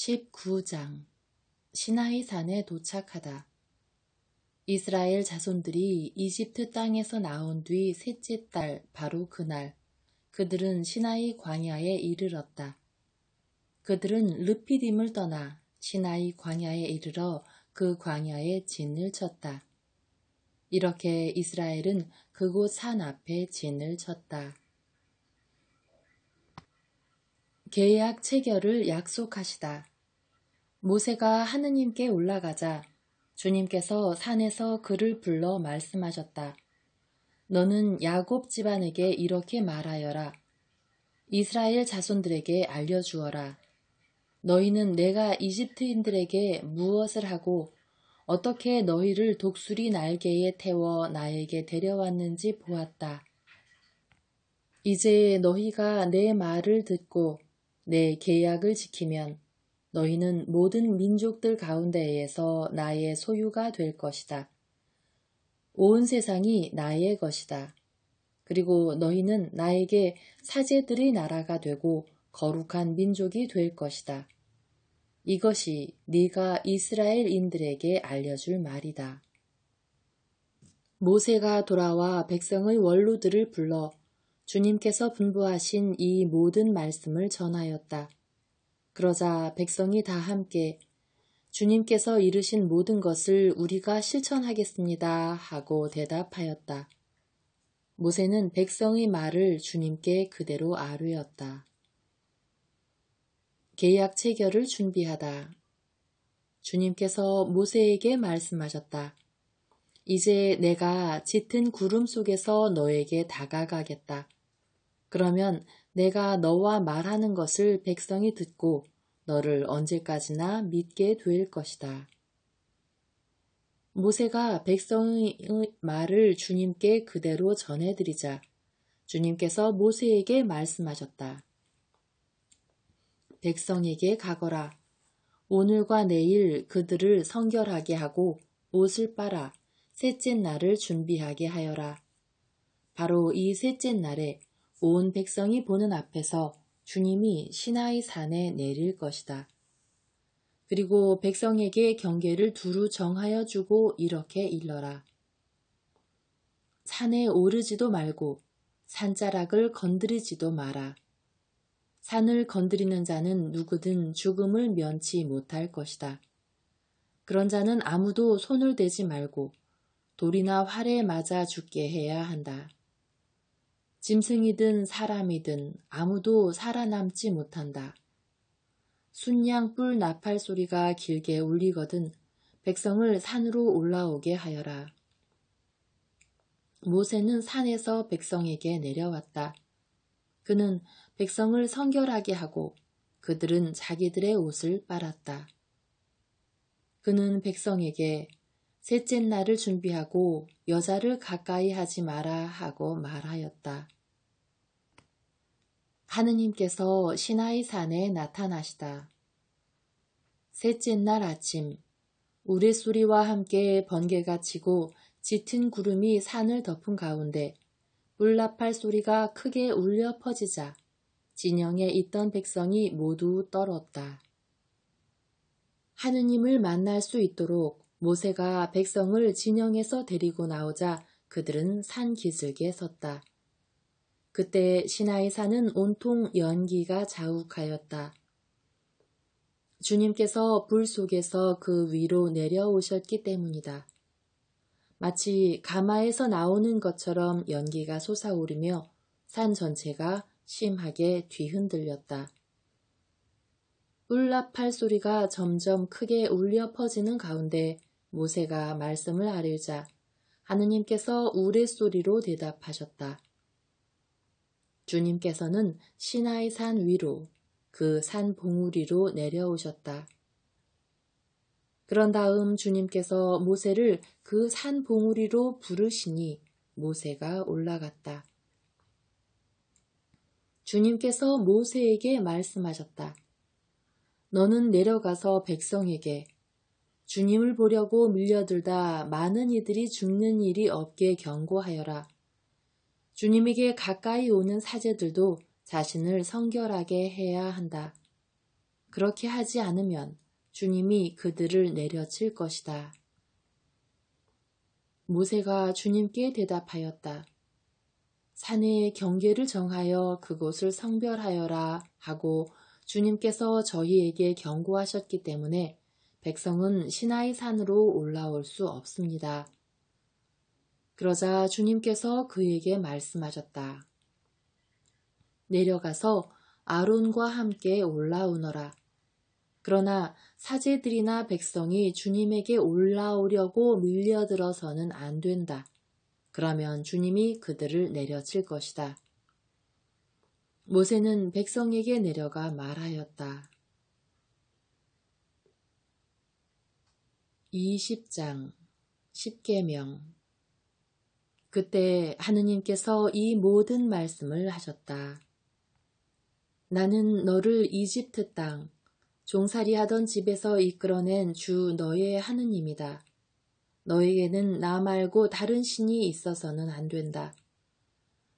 19장 시나이 산에 도착하다. 이스라엘 자손들이 이집트 땅에서 나온 뒤 셋째 달 바로 그날 그들은 시나이 광야에 이르렀다. 그들은 르피딤을 떠나 시나이 광야에 이르러 그 광야에 진을 쳤다. 이렇게 이스라엘은 그곳 산 앞에 진을 쳤다. 계약 체결을 약속하시다. 모세가 하느님께 올라가자 주님께서 산에서 그를 불러 말씀하셨다. 너는 야곱 집안에게 이렇게 말하여라. 이스라엘 자손들에게 알려주어라. 너희는 내가 이집트인들에게 무엇을 하고 어떻게 너희를 독수리 날개에 태워 나에게 데려왔는지 보았다. 이제 너희가 내 말을 듣고 내 계약을 지키면 너희는 모든 민족들 가운데에서 나의 소유가 될 것이다. 온 세상이 나의 것이다. 그리고 너희는 나에게 사제들의 나라가 되고 거룩한 민족이 될 것이다. 이것이 네가 이스라엘인들에게 알려줄 말이다. 모세가 돌아와 백성의 원로들을 불러 주님께서 분부하신 이 모든 말씀을 전하였다. 그러자 백성이 다 함께 주님께서 이르신 모든 것을 우리가 실천하겠습니다 하고 대답하였다. 모세는 백성의 말을 주님께 그대로 아뢰었다. 계약 체결을 준비하다. 주님께서 모세에게 말씀하셨다. 이제 내가 짙은 구름 속에서 너에게 다가가겠다. 그러면 내가 너와 말하는 것을 백성이 듣고 너를 언제까지나 믿게 될 것이다. 모세가 백성의 말을 주님께 그대로 전해드리자 주님께서 모세에게 말씀하셨다. 백성에게 가거라. 오늘과 내일 그들을 성결하게 하고 옷을 빨아 셋째 날을 준비하게 하여라. 바로 이 셋째 날에 온 백성이 보는 앞에서 주님이 시나이 산에 내릴 것이다. 그리고 백성에게 경계를 두루 정하여 주고 이렇게 일러라. 산에 오르지도 말고 산자락을 건드리지도 마라. 산을 건드리는 자는 누구든 죽음을 면치 못할 것이다. 그런 자는 아무도 손을 대지 말고 돌이나 활에 맞아 죽게 해야 한다. 짐승이든 사람이든 아무도 살아남지 못한다. 순양 뿔 나팔 소리가 길게 울리거든 백성을 산으로 올라오게 하여라. 모세는 산에서 백성에게 내려왔다. 그는 백성을 성결하게 하고 그들은 자기들의 옷을 빨았다. 그는 백성에게 셋째 날을 준비하고 여자를 가까이 하지 마라 하고 말하였다. 하느님께서 시나이 산에 나타나시다. 셋째 날 아침 우레소리와 함께 번개가 치고 짙은 구름이 산을 덮은 가운데 뿔나팔 소리가 크게 울려 퍼지자 진영에 있던 백성이 모두 떨었다. 하느님을 만날 수 있도록 모세가 백성을 진영에서 데리고 나오자 그들은 산 기슭에 섰다. 그때 시나이 산은 온통 연기가 자욱하였다. 주님께서 불 속에서 그 위로 내려오셨기 때문이다. 마치 가마에서 나오는 것처럼 연기가 솟아오르며 산 전체가 심하게 뒤흔들렸다. 뿔나팔 소리가 점점 크게 울려 퍼지는 가운데 모세가 말씀을 아뢰자 하느님께서 우레소리로 대답하셨다. 주님께서는 시나이 산 위로 그 산 봉우리로 내려오셨다. 그런 다음 주님께서 모세를 그 산 봉우리로 부르시니 모세가 올라갔다. 주님께서 모세에게 말씀하셨다. 너는 내려가서 백성에게 주님을 보려고 밀려들다 많은 이들이 죽는 일이 없게 경고하여라. 주님에게 가까이 오는 사제들도 자신을 성결하게 해야 한다. 그렇게 하지 않으면 주님이 그들을 내려칠 것이다. 모세가 주님께 대답하였다. 산의 경계를 정하여 그곳을 성별하여라 하고 주님께서 저희에게 경고하셨기 때문에 백성은 시나이 산으로 올라올 수 없습니다. 그러자 주님께서 그에게 말씀하셨다. 내려가서 아론과 함께 올라오너라. 그러나 사제들이나 백성이 주님에게 올라오려고 밀려들어서는 안 된다. 그러면 주님이 그들을 내려칠 것이다. 모세는 백성에게 내려가 말하였다. 20장 십계명. 그때 하느님께서 이 모든 말씀을 하셨다. 나는 너를 이집트 땅, 종살이하던 집에서 이끌어낸 주 너의 하느님이다. 너에게는 나 말고 다른 신이 있어서는 안 된다.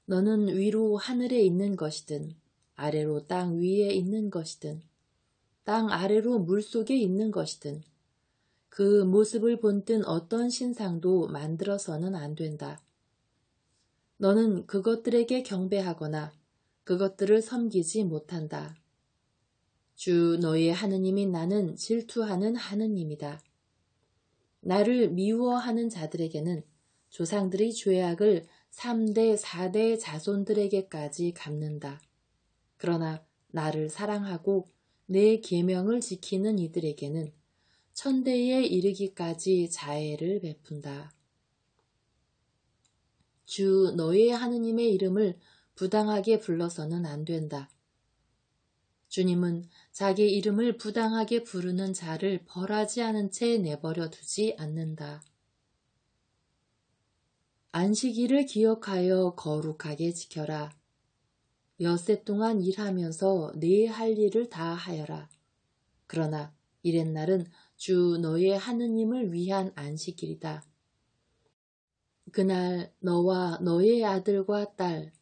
너는 위로 하늘에 있는 것이든 아래로 땅 위에 있는 것이든 땅 아래로 물속에 있는 것이든 그 모습을 본뜬 어떤 신상도 만들어서는 안 된다. 너는 그것들에게 경배하거나 그것들을 섬기지 못한다. 주 너의 하느님인 나는 질투하는 하느님이다. 나를 미워하는 자들에게는 조상들의 죄악을 3대, 4대 자손들에게까지 갚는다. 그러나 나를 사랑하고 내 계명을 지키는 이들에게는 천대에 이르기까지 자애를 베푼다. 주 너의 하느님의 이름을 부당하게 불러서는 안 된다. 주님은 자기 이름을 부당하게 부르는 자를 벌하지 않은 채 내버려 두지 않는다. 안식일을 기억하여 거룩하게 지켜라. 엿새 동안 일하면서 네 할 일을 다 하여라. 그러나 이렛날은 주 너의 하느님을 위한 안식일이다. 그날 너와 너의 아들과 딸,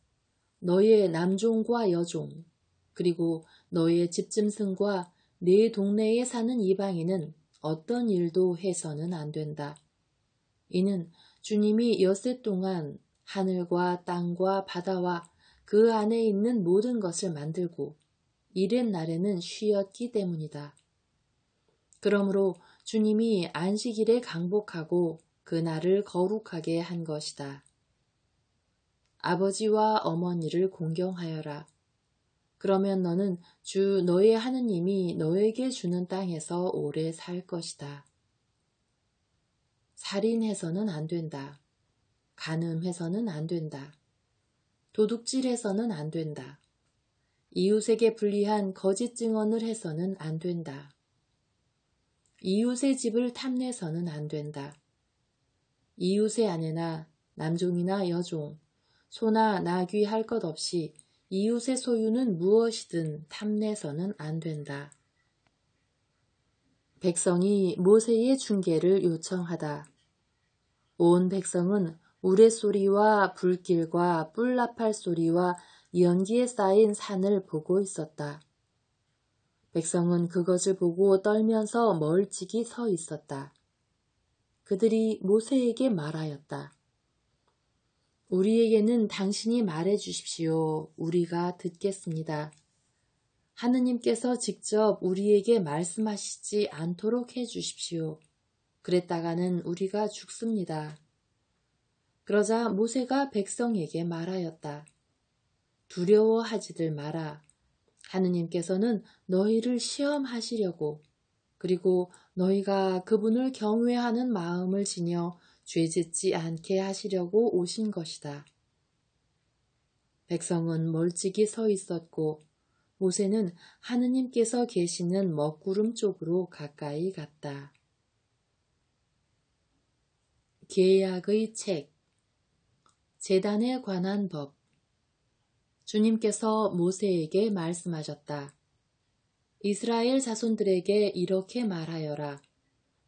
너의 남종과 여종, 그리고 너의 집짐승과 네 동네에 사는 이방인은 어떤 일도 해서는 안 된다. 이는 주님이 엿새 동안 하늘과 땅과 바다와 그 안에 있는 모든 것을 만들고 이렛 날에는 쉬었기 때문이다. 그러므로 주님이 안식일에 강복하고 그 날을 거룩하게 한 것이다. 아버지와 어머니를 공경하여라. 그러면 너는 주 너의 하느님이 너에게 주는 땅에서 오래 살 것이다. 살인해서는 안 된다. 간음해서는 안 된다. 도둑질해서는 안 된다. 이웃에게 불리한 거짓 증언을 해서는 안 된다. 이웃의 집을 탐내서는 안 된다. 이웃의 아내나 남종이나 여종, 소나 나귀 할 것 없이 이웃의 소유는 무엇이든 탐내서는 안 된다. 백성이 모세의 중계를 요청하다. 온 백성은 우레소리와 불길과 뿔나팔 소리와 연기에 쌓인 산을 보고 있었다. 백성은 그것을 보고 떨면서 멀찍이 서 있었다. 그들이 모세에게 말하였다. 우리에게는 당신이 말해 주십시오. 우리가 듣겠습니다. 하느님께서 직접 우리에게 말씀하시지 않도록 해 주십시오. 그랬다가는 우리가 죽습니다. 그러자 모세가 백성에게 말하였다. 두려워하지들 마라. 하느님께서는 너희를 시험하시려고 그리고 너희가 그분을 경외하는 마음을 지녀 죄짓지 않게 하시려고 오신 것이다. 백성은 멀찍이 서 있었고 모세는 하느님께서 계시는 먹구름 쪽으로 가까이 갔다. 계약의 책 제단에 관한 법 주님께서 모세에게 말씀하셨다. 이스라엘 자손들에게 이렇게 말하여라.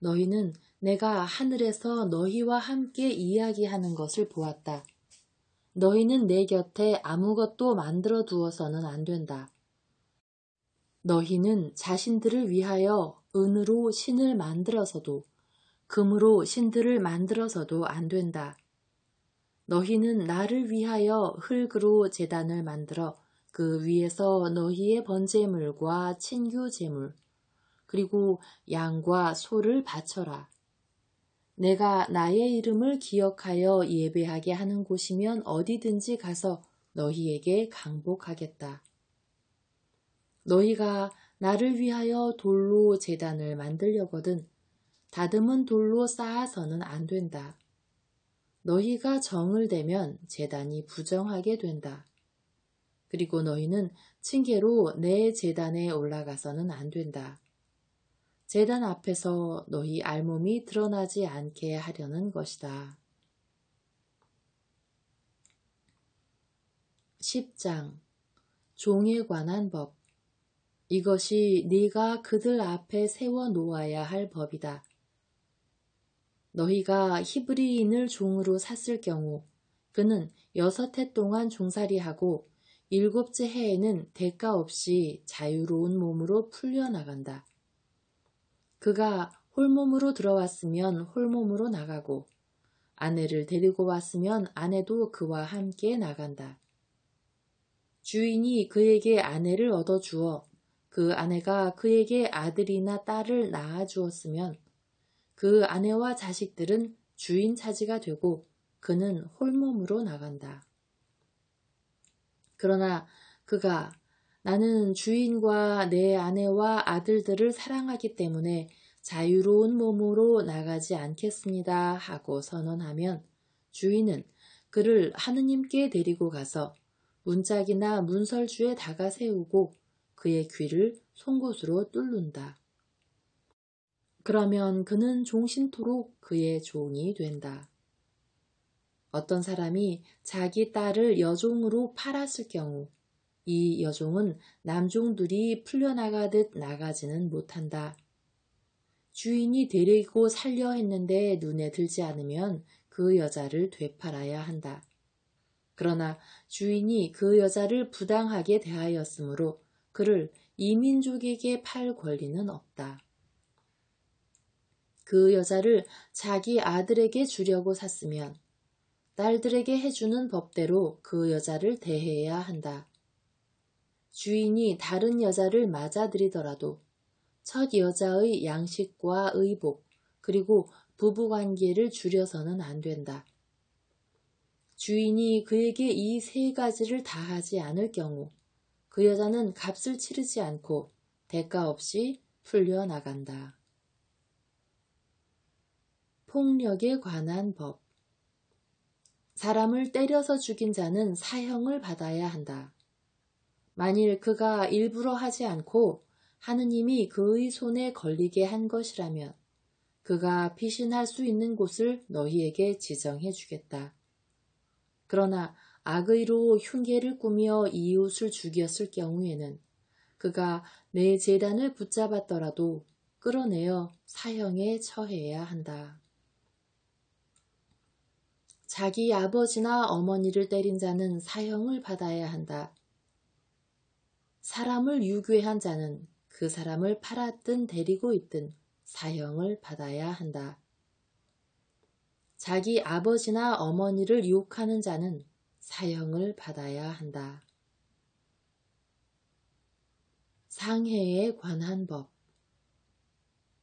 너희는 내가 하늘에서 너희와 함께 이야기하는 것을 보았다. 너희는 내 곁에 아무것도 만들어 두어서는 안 된다. 너희는 자신들을 위하여 은으로 신을 만들어서도 금으로 신들을 만들어서도 안 된다. 너희는 나를 위하여 흙으로 제단을 만들어 그 위에서 너희의 번제물과 친교 제물 그리고 양과 소를 바쳐라. 내가 나의 이름을 기억하여 예배하게 하는 곳이면 어디든지 가서 너희에게 강복하겠다. 너희가 나를 위하여 돌로 제단을 만들려거든 다듬은 돌로 쌓아서는 안 된다. 너희가 정을 대면 제단이 부정하게 된다. 그리고 너희는 층계로 내 제단에 올라가서는 안 된다. 제단 앞에서 너희 알몸이 드러나지 않게 하려는 것이다. 10장 종에 관한 법. 이것이 네가 그들 앞에 세워 놓아야 할 법이다. 너희가 히브리인을 종으로 샀을 경우 그는 6해 동안 종살이하고 7째 해에는 대가 없이 자유로운 몸으로 풀려나간다. 그가 홀몸으로 들어왔으면 홀몸으로 나가고 아내를 데리고 왔으면 아내도 그와 함께 나간다. 주인이 그에게 아내를 얻어주어 그 아내가 그에게 아들이나 딸을 낳아주었으면 그 아내와 자식들은 주인 차지가 되고 그는 홀몸으로 나간다. 그러나 그가 나는 주인과 내 아내와 아들들을 사랑하기 때문에 자유로운 몸으로 나가지 않겠습니다 하고 선언하면 주인은 그를 하느님께 데리고 가서 문짝이나 문설주에 다가 세우고 그의 귀를 송곳으로 뚫는다. 그러면 그는 종신토록 그의 종이 된다. 어떤 사람이 자기 딸을 여종으로 팔았을 경우 이 여종은 남종들이 풀려나가듯 나가지는 못한다. 주인이 데리고 살려 했는데 눈에 들지 않으면 그 여자를 되팔아야 한다. 그러나 주인이 그 여자를 부당하게 대하였으므로 그를 이민족에게 팔 권리는 없다. 그 여자를 자기 아들에게 주려고 샀으면 딸들에게 해주는 법대로 그 여자를 대해야 한다. 주인이 다른 여자를 맞아들이더라도 첫 여자의 양식과 의복 그리고 부부관계를 줄여서는 안 된다. 주인이 그에게 이 3가지를 다 하지 않을 경우 그 여자는 값을 치르지 않고 대가 없이 풀려나간다. 폭력에 관한 법. 사람을 때려서 죽인 자는 사형을 받아야 한다. 만일 그가 일부러 하지 않고 하느님이 그의 손에 걸리게 한 것이라면 그가 피신할 수 있는 곳을 너희에게 지정해 주겠다. 그러나 악의로 흉계를 꾸며 이웃을 죽였을 경우에는 그가 내 제단을 붙잡았더라도 끌어내어 사형에 처해야 한다. 자기 아버지나 어머니를 때린 자는 사형을 받아야 한다. 사람을 유괴한 자는 그 사람을 팔았든 데리고 있든 사형을 받아야 한다. 자기 아버지나 어머니를 욕하는 자는 사형을 받아야 한다. 상해에 관한 법.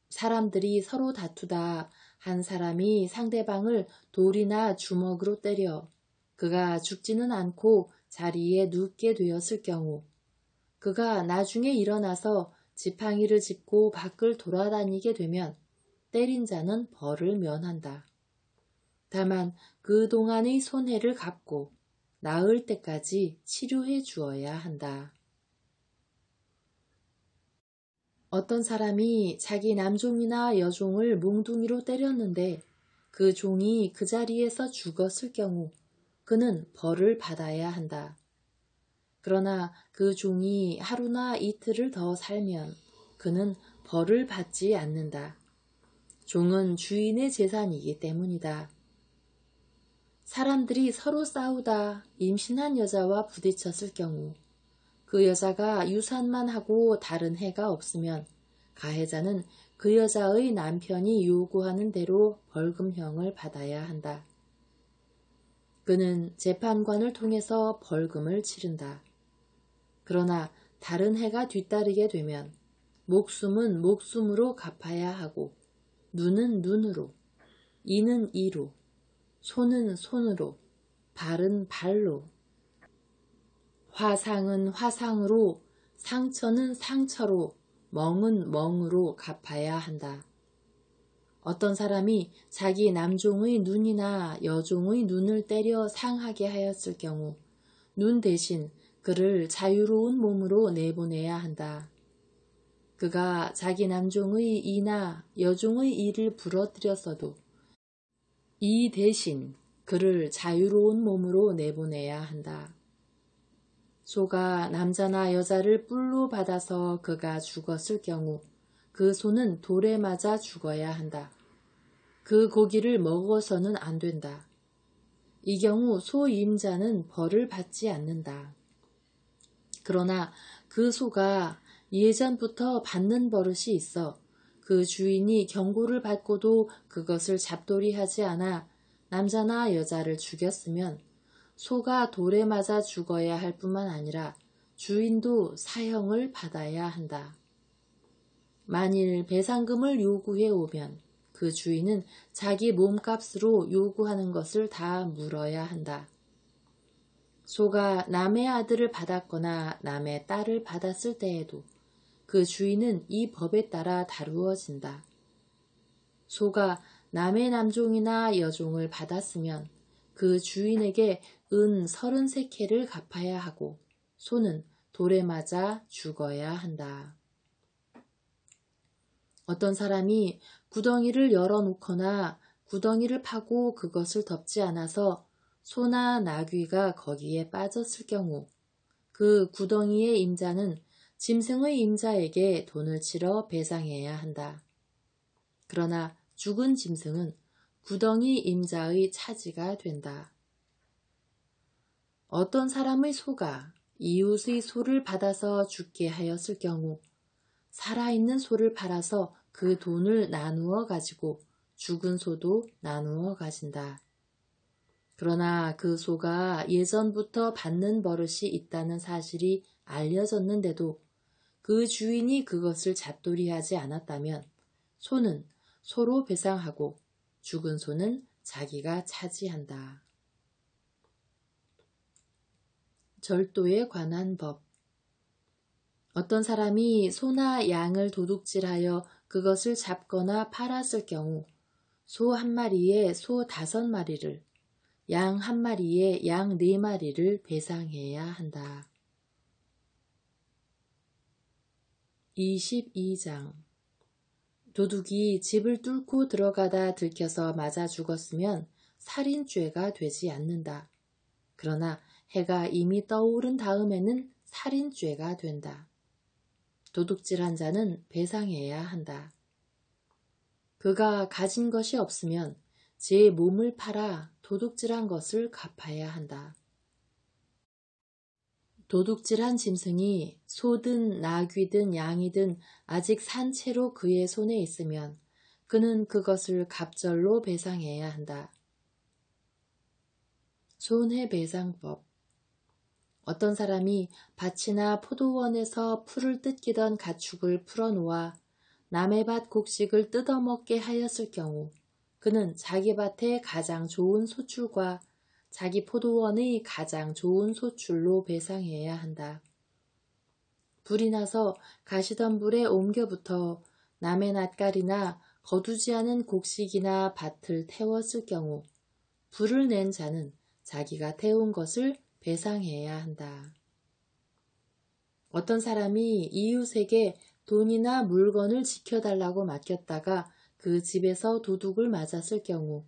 사람들이 서로 다투다 한 사람이 상대방을 돌이나 주먹으로 때려 그가 죽지는 않고 자리에 눕게 되었을 경우 그가 나중에 일어나서 지팡이를 짚고 밖을 돌아다니게 되면 때린 자는 벌을 면한다. 다만 그동안의 손해를 갚고 나을 때까지 치료해 주어야 한다. 어떤 사람이 자기 남종이나 여종을 몽둥이로 때렸는데 그 종이 그 자리에서 죽었을 경우 그는 벌을 받아야 한다. 그러나 그 종이 하루나 이틀을 더 살면 그는 벌을 받지 않는다. 종은 주인의 재산이기 때문이다. 사람들이 서로 싸우다 임신한 여자와 부딪혔을 경우 그 여자가 유산만 하고 다른 해가 없으면 가해자는 그 여자의 남편이 요구하는 대로 벌금형을 받아야 한다. 그는 재판관을 통해서 벌금을 치른다. 그러나 다른 해가 뒤따르게 되면 목숨은 목숨으로 갚아야 하고 눈은 눈으로, 이는 이로, 손은 손으로, 발은 발로, 화상은 화상으로, 상처는 상처로, 멍은 멍으로 갚아야 한다. 어떤 사람이 자기 남종의 눈이나 여종의 눈을 때려 상하게 하였을 경우 눈 대신 그를 자유로운 몸으로 내보내야 한다. 그가 자기 남종의 이나 여종의 이를 부러뜨렸어도 이 대신 그를 자유로운 몸으로 내보내야 한다. 소가 남자나 여자를 뿔로 받아서 그가 죽었을 경우 그 소는 돌에 맞아 죽어야 한다. 그 고기를 먹어서는 안 된다. 이 경우 소 임자는 벌을 받지 않는다. 그러나 그 소가 예전부터 받는 버릇이 있어 그 주인이 경고를 받고도 그것을 잡돌이하지 않아 남자나 여자를 죽였으면 소가 돌에 맞아 죽어야 할 뿐만 아니라 주인도 사형을 받아야 한다. 만일 배상금을 요구해 오면 그 주인은 자기 몸값으로 요구하는 것을 다 물어야 한다. 소가 남의 아들을 받았거나 남의 딸을 받았을 때에도 그 주인은 이 법에 따라 다루어진다. 소가 남의 남종이나 여종을 받았으면 그 주인에게 은 33개를 갚아야 하고 소는 돌에 맞아 죽어야 한다. 어떤 사람이 구덩이를 열어놓거나 구덩이를 파고 그것을 덮지 않아서 소나 나귀가 거기에 빠졌을 경우 그 구덩이의 임자는 짐승의 임자에게 돈을 치러 배상해야 한다. 그러나 죽은 짐승은 구덩이 임자의 차지가 된다. 어떤 사람의 소가 이웃의 소를 받아서 죽게 하였을 경우 살아있는 소를 팔아서 그 돈을 나누어 가지고 죽은 소도 나누어 가진다. 그러나 그 소가 예전부터 받는 버릇이 있다는 사실이 알려졌는데도 그 주인이 그것을 잡돌이하지 않았다면 소는 소로 배상하고 죽은 소는 자기가 차지한다. 절도에 관한 법. 어떤 사람이 소나 양을 도둑질하여 그것을 잡거나 팔았을 경우 소 1마리에 소 5마리를, 양 1마리에 양 4마리를 배상해야 한다. 22장. 도둑이 집을 뚫고 들어가다 들켜서 맞아 죽었으면 살인죄가 되지 않는다. 그러나 해가 이미 떠오른 다음에는 살인죄가 된다. 도둑질한 자는 배상해야 한다. 그가 가진 것이 없으면 제 몸을 팔아 도둑질한 것을 갚아야 한다. 도둑질한 짐승이 소든 나귀든 양이든 아직 산 채로 그의 손에 있으면 그는 그것을 갑절로 배상해야 한다. 손해배상법. 어떤 사람이 밭이나 포도원에서 풀을 뜯기던 가축을 풀어놓아 남의 밭 곡식을 뜯어먹게 하였을 경우 그는 자기 밭의 가장 좋은 소출과 자기 포도원의 가장 좋은 소출로 배상해야 한다. 불이 나서 가시던 불에 옮겨붙어 남의 낫갈이나 거두지 않은 곡식이나 밭을 태웠을 경우 불을 낸 자는 자기가 태운 것을 배상해야 한다. 어떤 사람이 이웃에게 돈이나 물건을 지켜달라고 맡겼다가 그 집에서 도둑을 맞았을 경우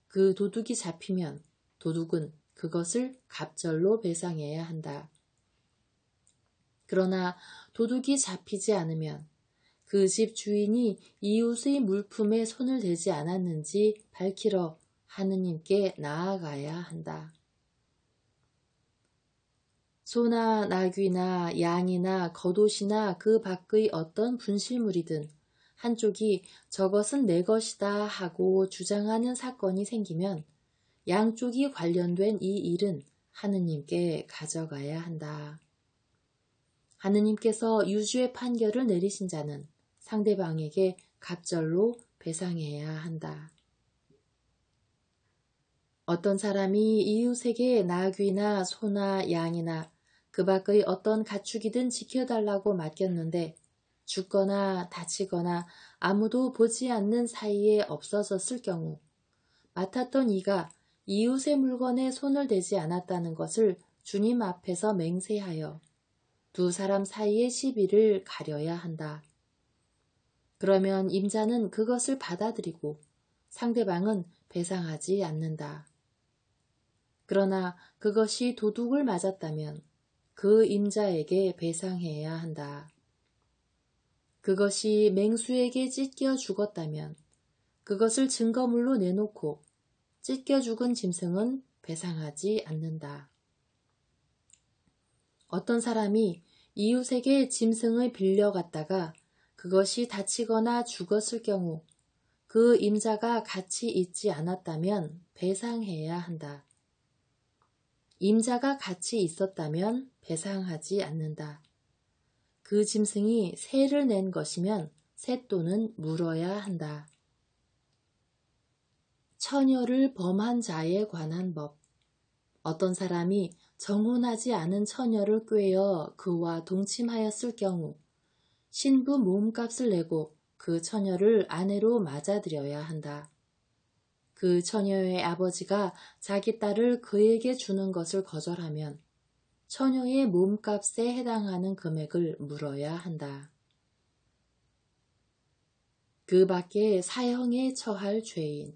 그 도둑이 잡히면 도둑은 그것을 갑절로 배상해야 한다. 그러나 도둑이 잡히지 않으면 그 집 주인이 이웃의 물품에 손을 대지 않았는지 밝히러 하느님께 나아가야 한다. 소나 나귀나 양이나 겉옷이나 그 밖의 어떤 분실물이든 한쪽이 저것은 내 것이다 하고 주장하는 사건이 생기면 양쪽이 관련된 이 일은 하느님께 가져가야 한다. 하느님께서 유죄의 판결을 내리신 자는 상대방에게 갑절로 배상해야 한다. 어떤 사람이 이웃에게 나귀나 소나 양이나 그 밖의 어떤 가축이든 지켜달라고 맡겼는데 죽거나 다치거나 아무도 보지 않는 사이에 없어졌을 경우 맡았던 이가 이웃의 물건에 손을 대지 않았다는 것을 주님 앞에서 맹세하여 두 사람 사이의 시비를 가려야 한다. 그러면 임자는 그것을 받아들이고 상대방은 배상하지 않는다. 그러나 그것이 도둑을 맞았다면 그 임자에게 배상해야 한다. 그것이 맹수에게 찢겨 죽었다면 그것을 증거물로 내놓고 찢겨 죽은 짐승은 배상하지 않는다. 어떤 사람이 이웃에게 짐승을 빌려갔다가 그것이 다치거나 죽었을 경우 그 임자가 같이 있지 않았다면 배상해야 한다. 임자가 같이 있었다면 배상하지 않는다. 그 짐승이 세를 낸 것이면 셋돈은 물어야 한다. 처녀를 범한 자에 관한 법. 어떤 사람이 정혼하지 않은 처녀를 꾀어 그와 동침하였을 경우 신부 몸값을 내고 그 처녀를 아내로 맞아들여야 한다. 그 처녀의 아버지가 자기 딸을 그에게 주는 것을 거절하면 처녀의 몸값에 해당하는 금액을 물어야 한다. 그 밖에 사형에 처할 죄인.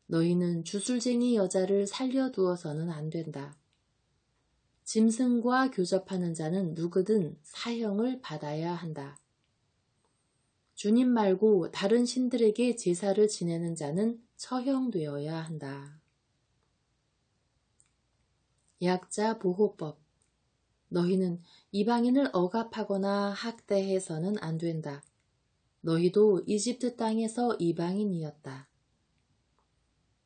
너희는 주술쟁이 여자를 살려두어서는 안 된다. 짐승과 교접하는 자는 누구든 사형을 받아야 한다. 주님 말고 다른 신들에게 제사를 지내는 자는 처형되어야 한다. 약자 보호법. 너희는 이방인을 억압하거나 학대해서는 안 된다. 너희도 이집트 땅에서 이방인이었다.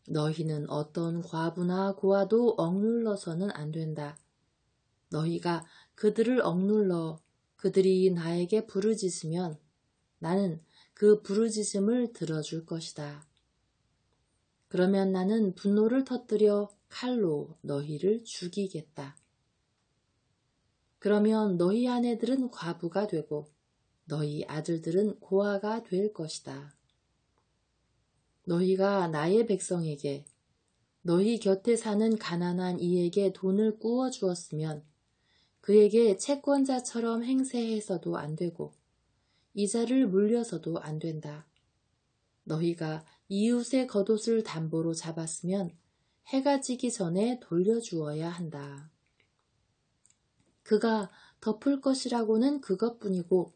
너희는 어떤 과부나 고아도 억눌러서는 안 된다. 너희가 그들을 억눌러 그들이 나에게 부르짖으면 나는 그 부르짖음을 들어줄 것이다. 그러면 나는 분노를 터뜨려 칼로 너희를 죽이겠다. 그러면 너희 아내들은 과부가 되고 너희 아들들은 고아가 될 것이다. 너희가 나의 백성에게 너희 곁에 사는 가난한 이에게 돈을 꾸어 주었으면 그에게 채권자처럼 행세해서도 안 되고 이자를 물려서도 안 된다. 너희가 이웃의 겉옷을 담보로 잡았으면 해가 지기 전에 돌려주어야 한다. 그가 덮을 것이라고는 그것뿐이고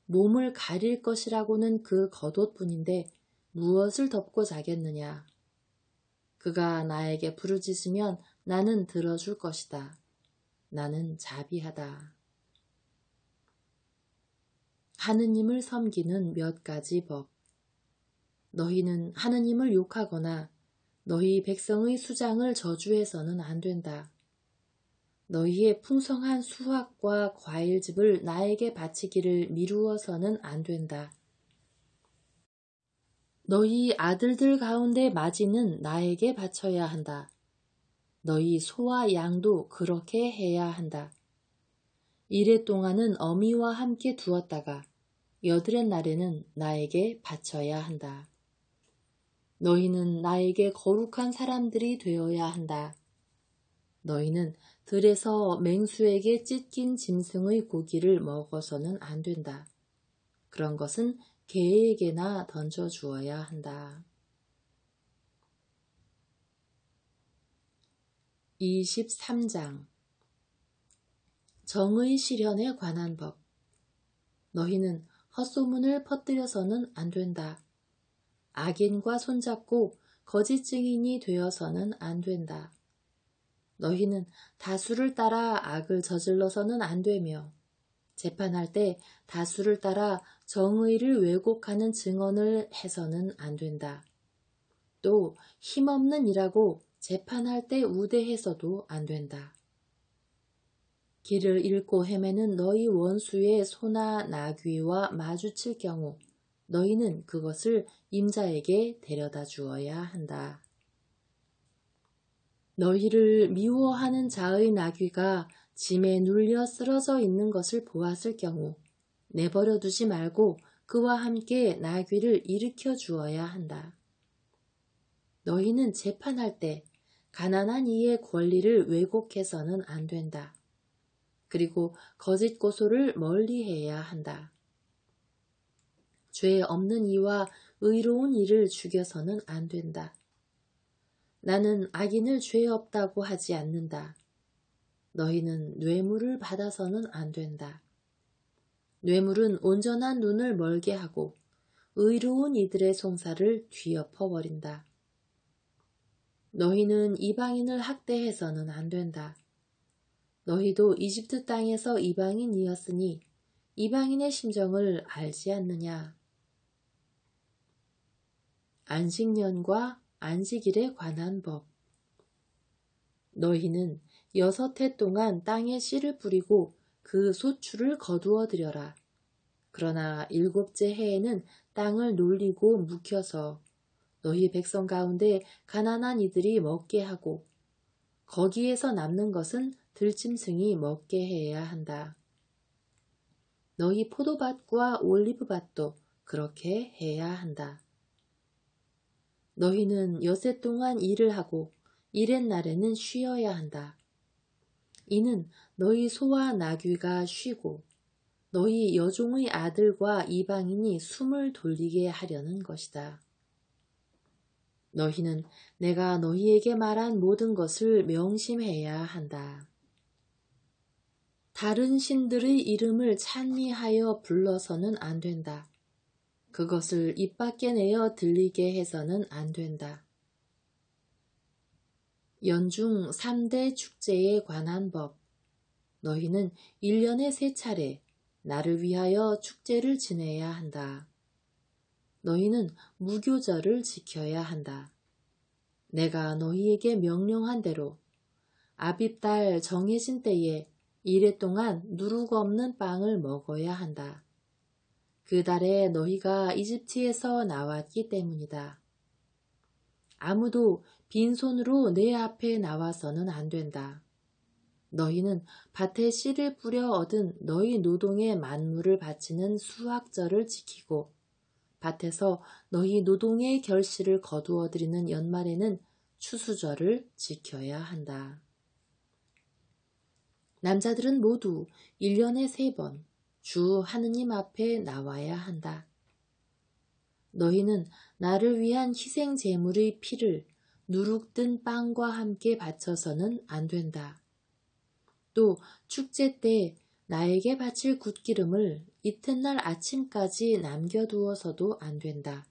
몸을 가릴 것이라고는 그 겉옷뿐인데 무엇을 덮고 자겠느냐. 그가 나에게 부르짖으면 나는 들어줄 것이다. 나는 자비하다. 하느님을 섬기는 몇 가지 법. 너희는 하느님을 욕하거나 너희 백성의 수장을 저주해서는 안 된다. 너희의 풍성한 수확과 과일즙을 나에게 바치기를 미루어서는 안 된다. 너희 아들들 가운데 마지는 나에게 바쳐야 한다. 너희 소와 양도 그렇게 해야 한다. 이레 동안은 어미와 함께 두었다가 여드렛 날에는 나에게 바쳐야 한다. 너희는 나에게 거룩한 사람들이 되어야 한다. 너희는 들에서 맹수에게 찢긴 짐승의 고기를 먹어서는 안 된다. 그런 것은 개에게나 던져주어야 한다. 23장 정의 실현에 관한 법. 너희는 헛소문을 퍼뜨려서는 안 된다. 악인과 손잡고 거짓 증인이 되어서는 안 된다. 너희는 다수를 따라 악을 저질러서는 안 되며 재판할 때 다수를 따라 정의를 왜곡하는 증언을 해서는 안 된다. 또 힘없는 이라고 재판할 때 우대해서도 안 된다. 길을 잃고 헤매는 너희 원수의 소나 나귀와 마주칠 경우 너희는 그것을 임자에게 데려다 주어야 한다. 너희를 미워하는 자의 나귀가 짐에 눌려 쓰러져 있는 것을 보았을 경우 내버려 두지 말고 그와 함께 나귀를 일으켜 주어야 한다. 너희는 재판할 때 가난한 이의 권리를 왜곡해서는 안 된다. 그리고 거짓 고소를 멀리해야 한다. 죄 없는 이와 의로운 이를 죽여서는 안 된다. 나는 악인을 죄 없다고 하지 않는다. 너희는 뇌물을 받아서는 안 된다. 뇌물은 온전한 눈을 멀게 하고 의로운 이들의 송사를 뒤엎어버린다. 너희는 이방인을 학대해서는 안 된다. 너희도 이집트 땅에서 이방인이었으니 이방인의 심정을 알지 않느냐. 안식년과 안식일에 관한 법. 너희는 6해 동안 땅에 씨를 뿌리고 그 소출을 거두어 들여라. 그러나 7째 해에는 땅을 놀리고 묵혀서 너희 백성 가운데 가난한 이들이 먹게 하고 거기에서 남는 것은 들짐승이 먹게 해야 한다. 너희 포도밭과 올리브밭도 그렇게 해야 한다. 너희는 6해 동안 일을 하고 일의 날에는 쉬어야 한다. 이는 너희 소와 나귀가 쉬고 너희 여종의 아들과 이방인이 숨을 돌리게 하려는 것이다. 너희는 내가 너희에게 말한 모든 것을 명심해야 한다. 다른 신들의 이름을 찬미하여 불러서는 안 된다. 그것을 입 밖에 내어 들리게 해서는 안 된다. 연중 3대 축제에 관한 법. 너희는 1년에 3차례 나를 위하여 축제를 지내야 한다. 너희는 무교절을 지켜야 한다. 내가 너희에게 명령한 대로 아빕달 정해진 때에 1해 동안 누룩 없는 빵을 먹어야 한다. 그 달에 너희가 이집트에서 나왔기 때문이다. 아무도 빈손으로 내 앞에 나와서는 안 된다. 너희는 밭에 씨를 뿌려 얻은 너희 노동의 만물을 바치는 수확절을 지키고 밭에서 너희 노동의 결실을 거두어 드리는 연말에는 추수절을 지켜야 한다. 남자들은 모두 1년에 3번 주 하느님 앞에 나와야 한다. 너희는 나를 위한 희생 제물의 피를 누룩 든 빵과 함께 바쳐서는 안 된다. 또 축제 때 나에게 바칠 굿기름을 이튿날 아침까지 남겨두어서도 안 된다.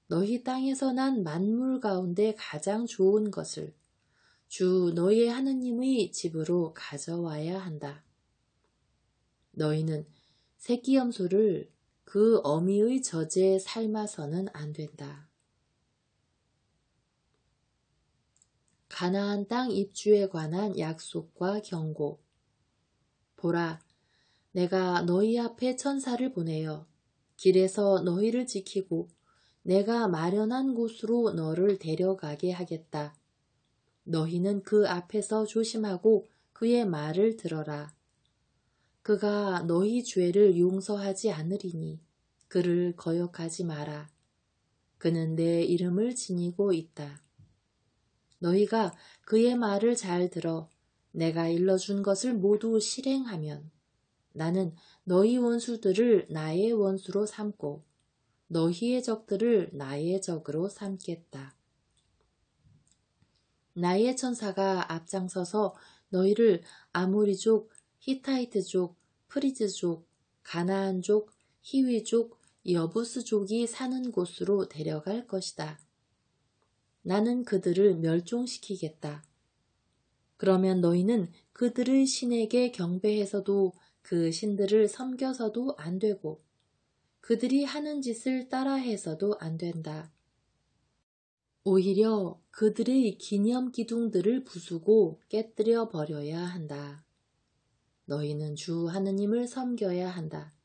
너희 땅에서 난 만물 가운데 가장 좋은 것을 주 너희의 하느님의 집으로 가져와야 한다. 너희는 새끼 염소를 그 어미의 젖에 삶아서는 안 된다. 가나안 땅 입주에 관한 약속과 경고. 보라, 내가 너희 앞에 천사를 보내어 길에서 너희를 지키고 내가 마련한 곳으로 너를 데려가게 하겠다. 너희는 그 앞에서 조심하고 그의 말을 들어라. 그가 너희 죄를 용서하지 않으리니 그를 거역하지 마라. 그는 내 이름을 지니고 있다. 너희가 그의 말을 잘 들어 내가 일러준 것을 모두 실행하면 나는 너희 원수들을 나의 원수로 삼고 너희의 적들을 나의 적으로 삼겠다. 나의 천사가 앞장서서 너희를 아모리족, 히타이트족, 프리즈족, 가나안족, 히위족, 여부스족이 사는 곳으로 데려갈 것이다. 나는 그들을 멸종시키겠다. 그러면 너희는 그들의 신에게 경배해서도 그 신들을 섬겨서도 안 되고 그들이 하는 짓을 따라해서도 안 된다. 오히려 그들의 기념 기둥들을 부수고 깨뜨려 버려야 한다. 너희는 주 하느님을 섬겨야 한다.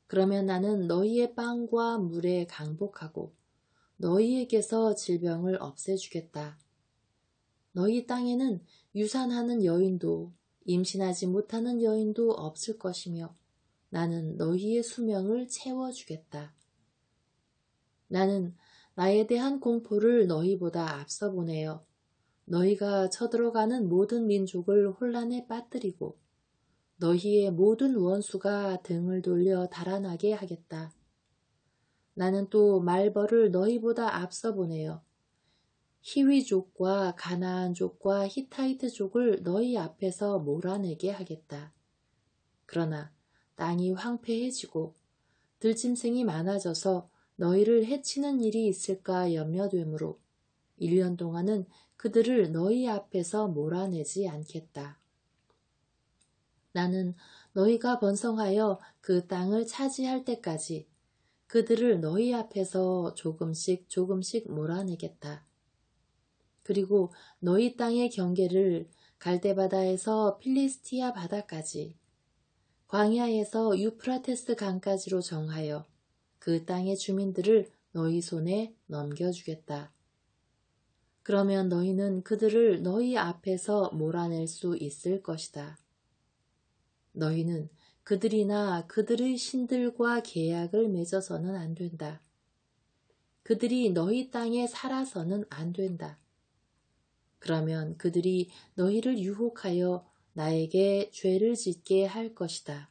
그러면 나는 너희의 빵과 물에 강복하고 너희에게서 질병을 없애주겠다. 너희 땅에는 유산하는 여인도 임신하지 못하는 여인도 없을 것이며 나는 너희의 수명을 채워주겠다. 나는 나에 대한 공포를 너희보다 앞서 보내어 너희가 쳐들어가는 모든 민족을 혼란에 빠뜨리고 너희의 모든 원수가 등을 돌려 달아나게 하겠다. 나는 또 말벌을 너희보다 앞서 보내어 히위족과 가나안족과 히타이트족을 너희 앞에서 몰아내게 하겠다. 그러나 땅이 황폐해지고 들짐승이 많아져서 너희를 해치는 일이 있을까 염려되므로 1년 동안은 그들을 너희 앞에서 몰아내지 않겠다. 나는 너희가 번성하여 그 땅을 차지할 때까지 그들을 너희 앞에서 조금씩 조금씩 몰아내겠다. 그리고 너희 땅의 경계를 갈대바다에서 필리스티아 바다까지 광야에서 유프라테스 강까지로 정하여 그 땅의 주민들을 너희 손에 넘겨주겠다. 그러면 너희는 그들을 너희 앞에서 몰아낼 수 있을 것이다. 너희는 그들이나 그들의 신들과 계약을 맺어서는 안 된다. 그들이 너희 땅에 살아서는 안 된다. 그러면 그들이 너희를 유혹하여 나에게 죄를 짓게 할 것이다.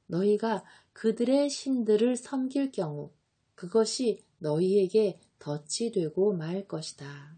너희가 그들의 신들을 섬길 경우 그것이 너희에게 덫이 되고 말 것이다.